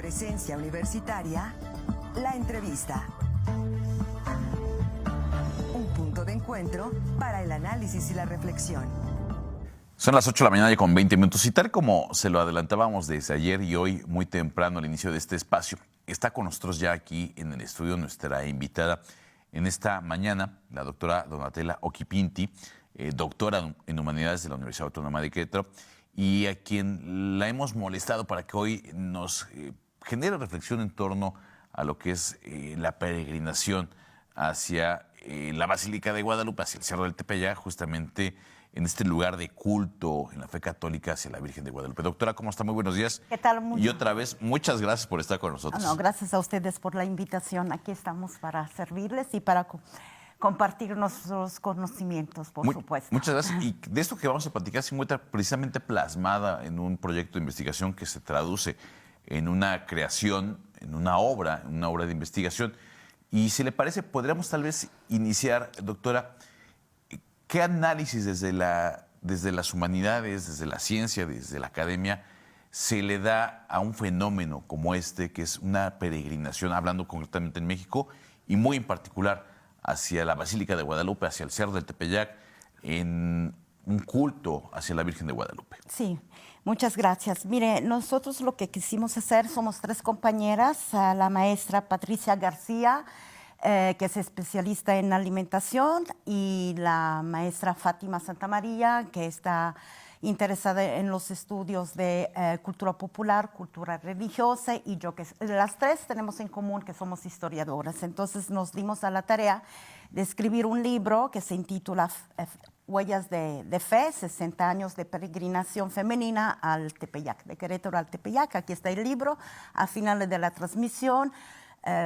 Presencia Universitaria, la entrevista. Un punto de encuentro para el análisis y la reflexión. Son las 8 de la mañana y con 20 minutos y tal como se lo adelantábamos desde ayer y hoy muy temprano al inicio de este espacio, está con nosotros ya aquí en el estudio nuestra invitada en esta mañana, la doctora Donatella Occhipinti, doctora en Humanidades de la Universidad Autónoma de Querétaro, y a quien la hemos molestado para que hoy nos genere reflexión en torno a lo que es la peregrinación hacia la Basílica de Guadalupe, hacia el Cerro del Tepeyac, justamente en este lugar de culto en la fe católica hacia la Virgen de Guadalupe. Doctora, ¿cómo está? Muy buenos días. ¿Qué tal? Y otra vez, muchas gracias por estar con nosotros. No, gracias a ustedes por la invitación. Aquí estamos para servirles y para compartir nuestros conocimientos, por supuesto. Muchas gracias. Y de esto que vamos a platicar se encuentra precisamente plasmada en un proyecto de investigación que se traduce en una creación, en una obra de investigación. Y si le parece, podríamos tal vez iniciar, doctora, ¿qué análisis desde las humanidades, desde la ciencia, desde la academia, se le da a un fenómeno como este, que es una peregrinación, hablando concretamente en México, y muy en particular hacia la Basílica de Guadalupe, hacia el Cerro del Tepeyac, en un culto hacia la Virgen de Guadalupe? Sí, muchas gracias. Mire, nosotros lo que quisimos hacer, somos tres compañeras, la maestra Patricia García, que es especialista en alimentación, y la maestra Fátima Santamaría, que está interesada en los estudios de cultura popular, cultura religiosa, y yo, que las tres tenemos en común que somos historiadoras. Entonces nos dimos a la tarea de escribir un libro que se intitula Huellas de Fe, 60 años de peregrinación femenina al Tepeyac, de Querétaro al Tepeyac. Aquí está el libro. A finales de la transmisión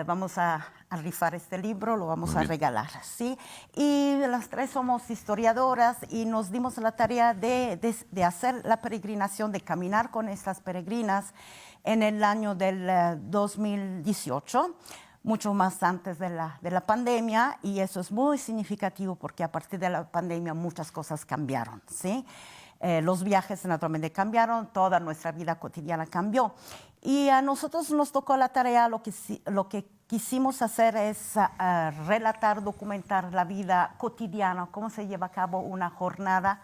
vamos a rifar este libro, lo vamos a regalar, ¿sí? Y las tres somos historiadoras y nos dimos la tarea de hacer la peregrinación, de caminar con estas peregrinas en el año del 2018, mucho más antes de la pandemia, y eso es muy significativo porque a partir de la pandemia muchas cosas cambiaron, ¿sí? Los viajes naturalmente cambiaron, toda nuestra vida cotidiana cambió. Y a nosotros nos tocó la tarea, lo que quisimos hacer es relatar, documentar la vida cotidiana, cómo se lleva a cabo una jornada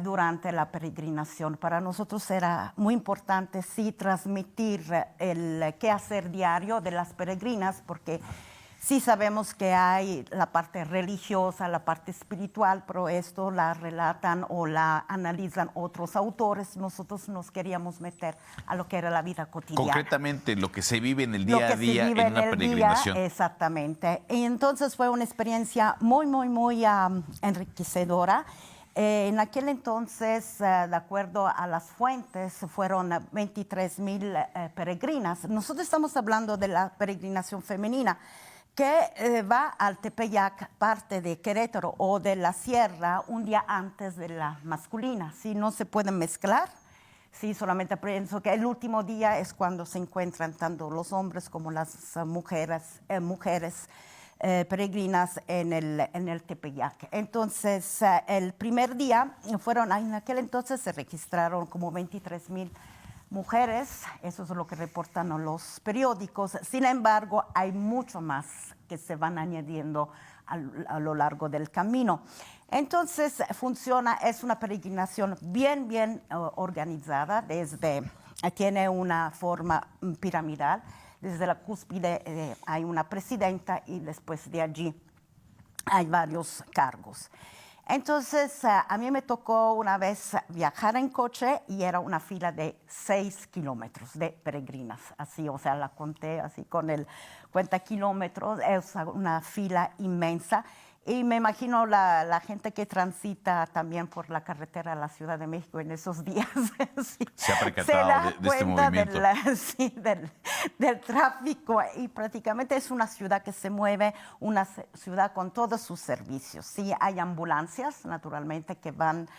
durante la peregrinación. Para nosotros era muy importante, sí, transmitir el quehacer diario de las peregrinas, porque sí sabemos que hay la parte religiosa, la parte espiritual, pero esto la relatan o la analizan otros autores. Nosotros nos queríamos meter a lo que era la vida cotidiana. Concretamente, lo que se vive en el día a día en una peregrinación. Exactamente. Y entonces fue una experiencia muy, muy, muy enriquecedora. En aquel entonces, de acuerdo a las fuentes, fueron 23,000 peregrinas. Nosotros estamos hablando de la peregrinación femenina, que va al Tepeyac, parte de Querétaro o de la Sierra, un día antes de la masculina. ¿Sí? No se pueden mezclar. Sí, solamente pienso que el último día es cuando se encuentran tanto los hombres como las mujeres peregrinas en el Tepeyac. Entonces, el primer día en aquel entonces se registraron como 23,000 mujeres, eso es lo que reportan los periódicos. Sin embargo, hay mucho más que se van añadiendo a lo largo del camino. Entonces, es una peregrinación bien organizada, tiene una forma piramidal. Desde la cúspide hay una presidenta y después de allí hay varios cargos. Entonces, a mí me tocó una vez viajar en coche y era una fila de 6 kilómetros de peregrinas. Así, o sea, la conté así con el cuenta kilómetros. Es una fila inmensa. Y me imagino la gente que transita también por la carretera a la Ciudad de México en esos días. Sí, se ha percatado de este movimiento. Del tráfico. Y prácticamente es una ciudad que se mueve, una ciudad con todos sus servicios. Sí, hay ambulancias, naturalmente, que van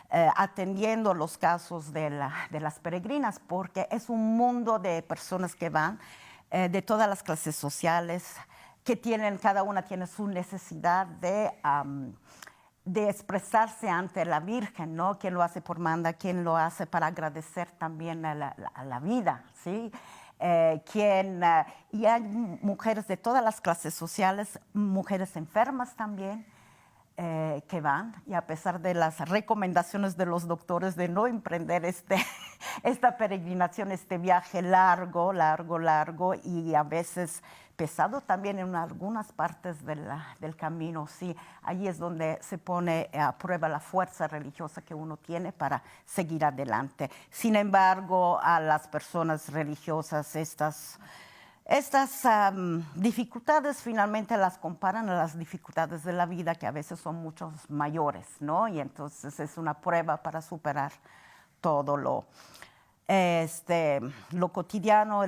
atendiendo los casos de las peregrinas, porque es un mundo de personas que van de todas las clases sociales, que cada una tiene su necesidad de expresarse ante la Virgen, ¿no? Quien lo hace por manda, quien lo hace para agradecer también a la vida, ¿sí? y hay mujeres de todas las clases sociales, mujeres enfermas también, que van, y a pesar de las recomendaciones de los doctores de no emprender esta peregrinación, este viaje largo, y a veces pesado también en algunas partes del camino, sí, allí es donde se pone a prueba la fuerza religiosa que uno tiene para seguir adelante. Sin embargo, a las personas religiosas estas dificultades finalmente las comparan a las dificultades de la vida, que a veces son mucho mayores, ¿no? Y entonces es una prueba para superar todo lo cotidiano,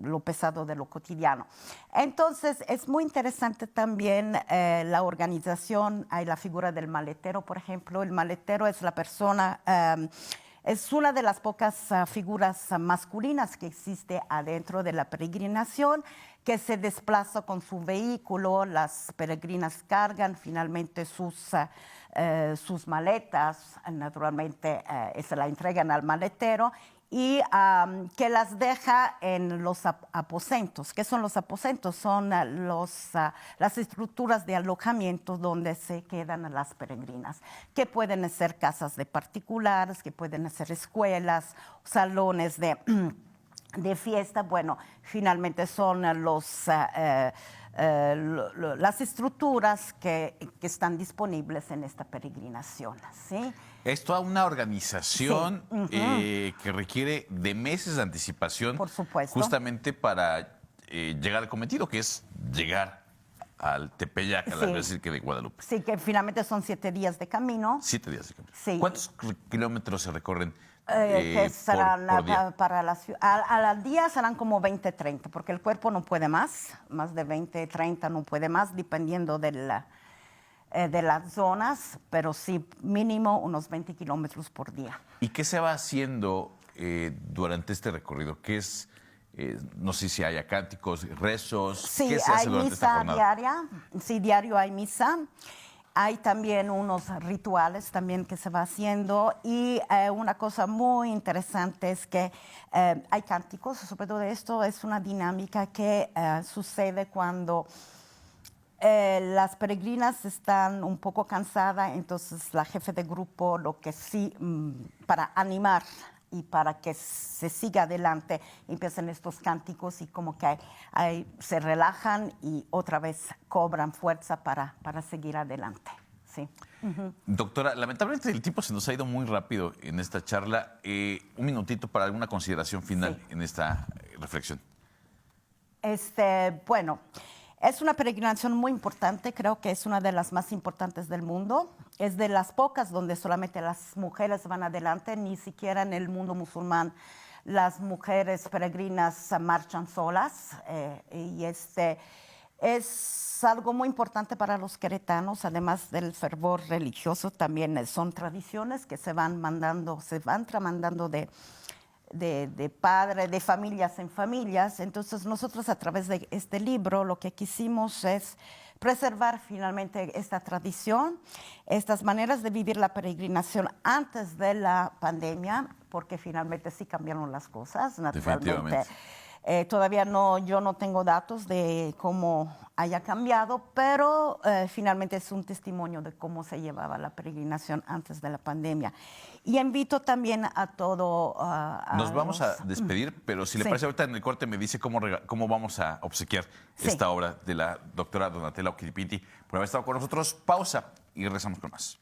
lo pesado de lo cotidiano. Entonces es muy interesante también la organización. Hay la figura del maletero, por ejemplo. El maletero es la persona... es una de las pocas figuras masculinas que existe adentro de la peregrinación, que se desplaza con su vehículo. Las peregrinas cargan finalmente sus maletas, naturalmente se la entregan al maletero, y que las deja en los aposentos. ¿Qué son los aposentos? Son las estructuras de alojamiento donde se quedan las peregrinas, que pueden ser casas de particulares, que pueden ser escuelas, salones de fiesta. Bueno, finalmente son las estructuras que están disponibles en esta peregrinación, ¿sí? Es toda una organización Sí. que requiere de meses de anticipación. Por supuesto. Justamente para llegar al cometido, que es llegar al Tepeyac, a la Sí. Basílica de Guadalupe. Sí, que finalmente son 7 días de camino. 7 días de camino. Sí. ¿Cuántos kilómetros se recorren Que serán por día? para la ciudad. Al día serán como 20, 30, porque el cuerpo no puede más de 20, 30 no puede más, dependiendo de las zonas, pero sí mínimo unos 20 kilómetros por día. ¿Y qué se va haciendo durante este recorrido? ¿Qué es, no sé si haya cánticos, rezos? Sí, ¿Qué se hay hace durante esta misa jornada? diaria. Sí, diario hay misa. Hay también unos rituales también que se va haciendo, y una cosa muy interesante es que hay cánticos. Sobre todo esto es una dinámica que sucede cuando las peregrinas están un poco cansadas. Entonces la jefe de grupo, lo que sí, para animar y para que se siga adelante, empiezan estos cánticos, y como que se relajan y otra vez cobran fuerza para seguir adelante. Sí. Doctora, lamentablemente el tiempo se nos ha ido muy rápido en esta charla. Un minutito para alguna consideración final Sí. en esta reflexión. Bueno, es una peregrinación muy importante. Creo que es una de las más importantes del mundo. Es de las pocas donde solamente las mujeres van adelante. Ni siquiera en el mundo musulmán las mujeres peregrinas marchan solas. Y es algo muy importante para los queretanos. Además del fervor religioso, también son tradiciones que se van tramandando de familias en familias. Entonces nosotros, a través de este libro, lo que quisimos es preservar finalmente esta tradición, estas maneras de vivir la peregrinación antes de la pandemia, porque finalmente sí cambiaron las cosas, naturalmente. Definitivamente. Todavía yo no tengo datos de cómo haya cambiado, pero finalmente es un testimonio de cómo se llevaba la peregrinación antes de la pandemia. Y invito también a todo... Nos vamos a despedir, pero si le Sí. parece, ahorita en el corte me dice cómo vamos a obsequiar Sí. esta obra de la doctora Donatella Occhipinti por haber estado con nosotros. Pausa y regresamos con más.